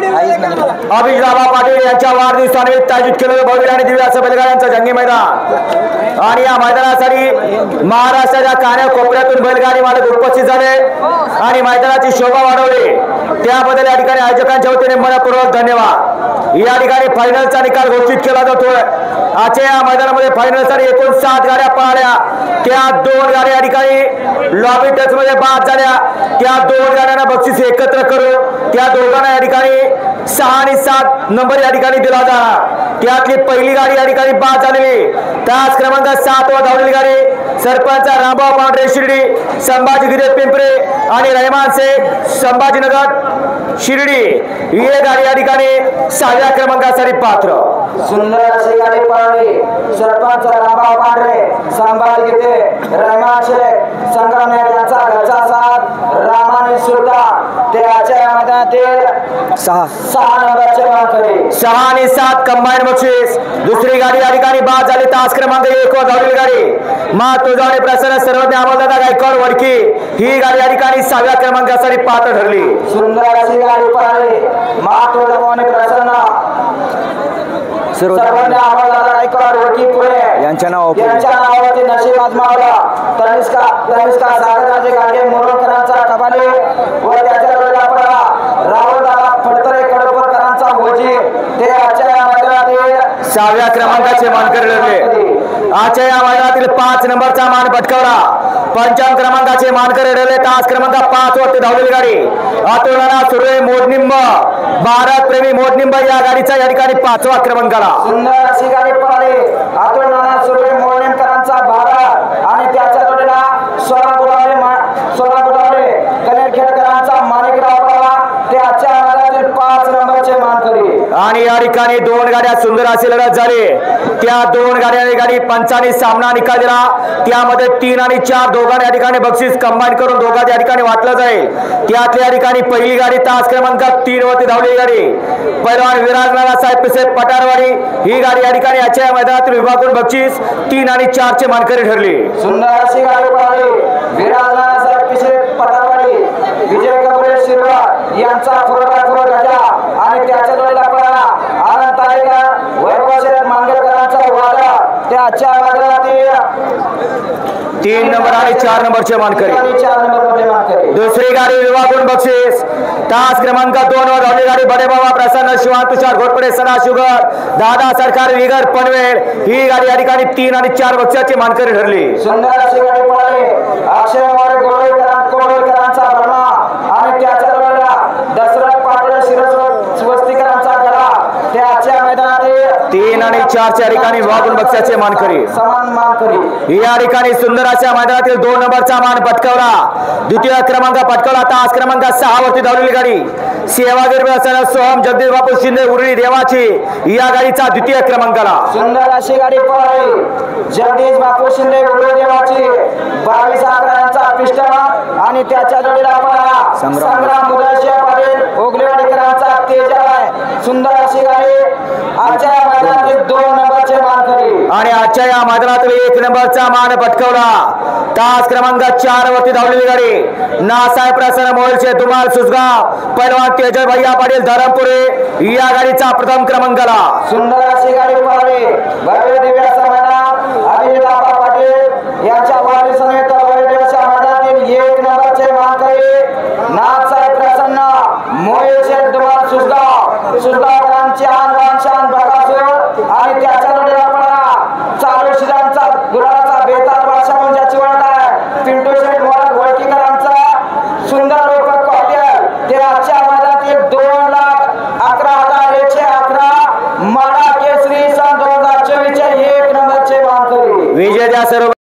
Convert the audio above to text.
अभिजितबाबा पाटील यांच्या वाढदिवसानिमित्त आयोजित केलेलं भव्य आणि दिव्य असं बैलगाड्यांचं जंगी मैदान आणि या मैदानासाठी महाराष्ट्राच्या कानाकोपऱ्यातून बैलगाडी मालक उपस्थित झाले आणि मैदानाची शोभा वाढवली त्याबद्दल या ठिकाणी आयोजकांच्या वतीने मनपूर्वक धन्यवाद। या ठिकाणी फायनलचा निकाल घोषित केला जातोय। आजच्या या मैदानामध्ये फायनलसाठी एकूण 7 गाड्या पळाल्या, त्या 2 गाड्या या ठिकाणी लॉबी टच मध्ये बाद झाल्या। त्या 2 गाड्यांना बक्षीस एकत्र करून त्या दोघांना या ठिकाणी 6 आणि 7 नंबर या ठिकाणी दिला जाणार। त्यातली पहिली गाडी या ठिकाणी बाद झालेली, तास क्रमांक 7 वर धावलेली गाडी सरपंच रामभाऊ पांढरे शिर्डी संभाजी गिरे पिंपरे आणि रहमान शेख संभाजीनगर शिर्डी ही गाडी या ठिकाणी 6व्या क्रमांकासाठी पात्र। सुंदर अशी गाडी पळाली। सरपंच रामभाऊ पांढरे संभाजी गिरे रहमान शेख संगमनेर यांचा घरचा साथ रामानी सुलतान ते आजच्या मैदानातील 6 नंबरचे मानकरी 6 आणि 7 कंबाईन बक्षीस। दुसरी गाडी या ठिकाणी बाद झाली, तास क्रमांक 1 वर धावलेली गाडी मा तुझावणे प्रसन्न सर्वज्ञ अमोलदादा गायकवाड वडकी ही गाडी या ठिकाणी 6व्या क्रमांकासाठी पात्र ठरली। सुंदर अशी गाडी पळाली। मा तुझावणे प्रसन्न सर्वज्ञ अमोलदादा गायकवाड वडकी पुणे यांच्या नावावरती नशीब आजमावला। तनिष्का सागरराजे गाडगे मोरोळकरांचा कबाली व त्याच्या जोडीला पळाला राहुलदादा फडतरे कडपरकरांचा भोजी ते आजच्या मैदानातील 6व्या क्रमांकाचे मानकरी ठरले। आजच्या या मैदानातील 5 नंबरचा मान पटकावला। 5 क्रमांकाचे मानकरी ठरले, तास क्रमांक 5 वरती धावलेली गाडी अतुलनाना सुर्वे मोडनिंब भारत प्रेमी मोडनिंब या गाडीचा या ठिकाणी 5वा क्रमांकाला। सुंदर अशी गाडी पळाली। अतुलनाना सुर्वे मोडनिंबकरांचा भारत आणि त्याच्या जोडीला सोळा गुडावले कनेरखेडकरांचा माणिकराव पळाला ते आजच्या मैदानातील 5 नंबरचे मानकरी। आणि या ठिकाणी 2 गाड्या सुंदर अशी लढत झाली। त्या 2 गाड्यांनी गाडी पंचांनी सामना निकाल दिला। त्यामध्ये 3 आणि 4 दोघांना या ठिकाणी बक्षीस कंबाईन करून दोघांच्या ठिकाणी वाटलं जाईल। त्यातल्या या ठिकाणी पहिली गाडी तास क्रमांक 3 वरती धावलेली गाडी पैलवान विराज नानासाहेब पिसे पटारवाडी ही गाडी या ठिकाणी आजच्या मैदानातील विभागून बक्षीस 3 आणि 4 चे मानकरी ठरली। सुंदर अशी गाडी पळाली। विराज नानासाहेब पिसे पटारवाडी विजय कबुले शिरवा यांचा 4x4 गजा आणि त्याच्या जोडीला पळाला आनंद तारेकर वैभव शरद मांगेकरांचा वादा ते आजच्या मैदानातील 3 नंबर आणि 4 नंबरचे मानकरी। 4 नंबरचे मानकरी। दुसरी गाडी विभागून बक्षीस तास क्रमांक 2 वर धावलेली गाडी बडे बाबा प्रसन्न शिवान तुषार घोटपडे सना शुगर दादा सरकार विगर पनवेल ही गाडी या ठिकाणी 3 आणि 4 बक्षाची मानकरी ठरली। सुंदर अशी गाडी पळाली। अक्षय मोरे गोळकरांचा बर्मा आणि त्याच्या जोडीला दशरथ पाटोळे शिरस्वस्तीकरांचा गळा ते आजच्या मैदानातील 3 आणि 4 च्या ठिकाणी विभागून बक्षाचे मानकरी समान मानकरी। या ठिकाणी सुंदर अशा मैदानातील 2 नंबरचा मान पटकावला। द्वितीय क्रमांक पटकावला, तास क्रमांक 6 वरती धावलेली गाडी सेवागिरी प्रसन्न सोहम जगदीश बापू शिंदे उरळी देवाची या गाडीचा 2य क्रमांकाला। सुंदर अशी गाडी पळाली। जगदीश बापू शिंदे उरळी देवाची 22 अकरांचा पिस्टन आणि त्याच्या जोडीला पळाला संग्राम मुदलशिया पाटील ओगलेवाडीकरांचा तेजा आहे। सुंदर अशी गाडी आजच्या मैदानातील 2 नंबरचे मानकरी आणि आजच्या या मैदानातील 1 नंबरचा मान पटकावला। तास क्रमांक 4 वरती धावलेली गाडी नासाहेब प्रसन्न मोलचे धुमाल सुसगाव पैलवान तेजस भैया पाटील धरमपुरे या गाडीचा प्रथम क्रमांकाला। सुंदर अशी गाडी पळाली। भव्य दिव्य असं मैदान अभिजितबाबा पाटील यांच्या वाढदिवसानिमित्त भव्य दिव्य असं मैदानातील 1 नंबरचे मानकरी नाथसाहेब प्रसन्न मोहित शेठ धुमाल सुसगावकरांची आन शान बकासूर आणि त्याच्या जोडीला पळाला चालू शिरांचा गुलाचा बेताल भाषा म्हणजे ज्याची ओळख आहे पिंटू शेठ मोरात वळकीकरांचा सुंदर रूपक कॉटेल ते आजच्या मैदानातील 2,11,111 माडा केसरी सन 2024 चे 1 नंबरचे मानकरी। विजय द्या सर्व।